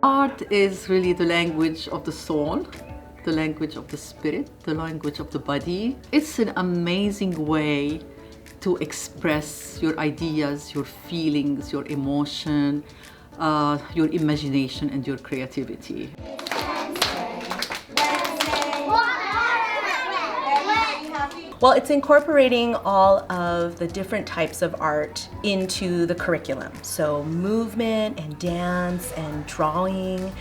Art is really the language of the soul, the language of the spirit, the language of the body. It's an amazing way to express your ideas, your feelings, your emotion, your imagination and your creativity. Well, it's incorporating all of the different types of art into the curriculum. So movement and dance and drawing,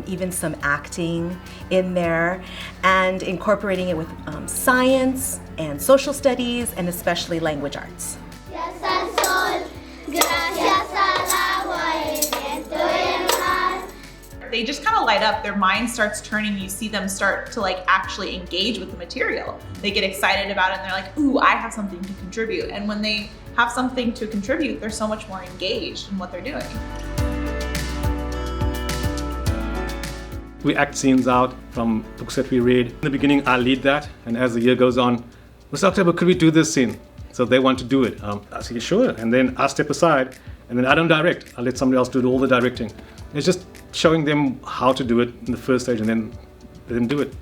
even some acting in there, and incorporating it with science and social studies and especially language arts. They just kind of light up, their mind starts turning, you see them start to actually engage with the material. They get excited about it and they're like, ooh, I have something to contribute. And when they have something to contribute, they're so much more engaged in what they're doing. We act scenes out from books that we read. In the beginning, I lead that, and as the year goes on, Mr. October, could we do this scene? So they want to do it. I say, sure, and then I step aside, and then I don't direct. I let somebody else do all the directing. It's just showing them how to do it in the first stage and then let them do it.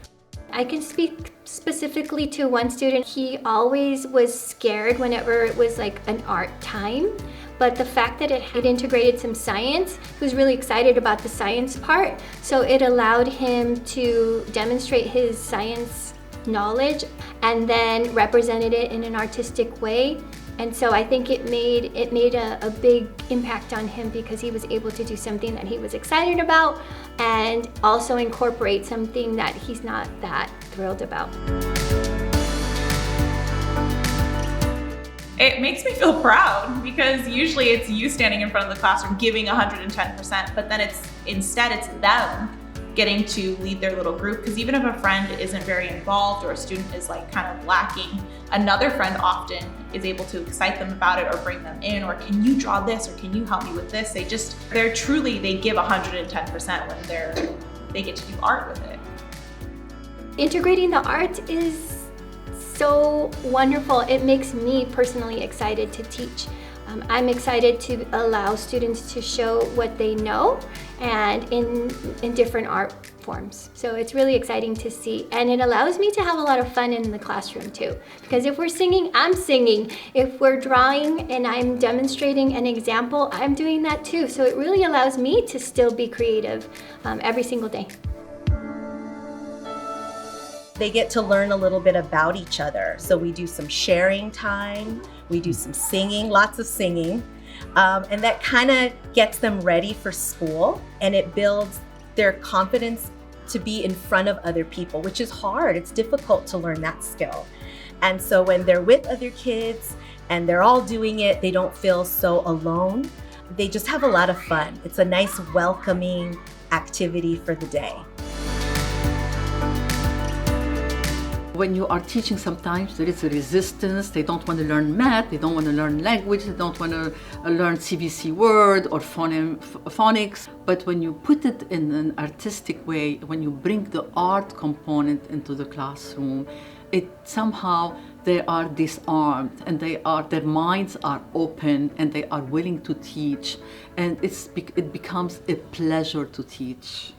I can speak specifically to one student. He always was scared whenever it was an art time, but the fact that it integrated some science, he was really excited about the science part, so it allowed him to demonstrate his science knowledge and then represented it in an artistic way. And so I think it made a big impact on him because he was able to do something that he was excited about and also incorporate something that he's not that thrilled about. It makes me feel proud because usually it's you standing in front of the classroom giving 110%, but then instead it's them getting to lead their little group, because even if a friend isn't very involved or a student is kind of lacking, another friend often is able to excite them about it or bring them in, or can you draw this, or can you help me with this? They give 110% when they get to do art with it. Integrating the art is so wonderful. It makes me personally excited to teach. I'm excited to allow students to show what they know and in different art forms. So it's really exciting to see, and it allows me to have a lot of fun in the classroom too. Because if we're singing, I'm singing. If we're drawing and I'm demonstrating an example, I'm doing that too. So it really allows me to still be creative every single day. They get to learn a little bit about each other. So we do some sharing time, we do some singing, lots of singing, and that kind of gets them ready for school, and it builds their confidence to be in front of other people, which is hard. It's difficult to learn that skill. And so when they're with other kids and they're all doing it, they don't feel so alone. They just have a lot of fun. It's a nice, welcoming activity for the day. When you are teaching, sometimes there is a resistance. They don't want to learn math, they don't want to learn language, they don't want to learn CBC word or phonics. But when you put it in an artistic way, when you bring the art component into the classroom, it somehow they are disarmed and their minds are open and they are willing to teach, and it becomes a pleasure to teach.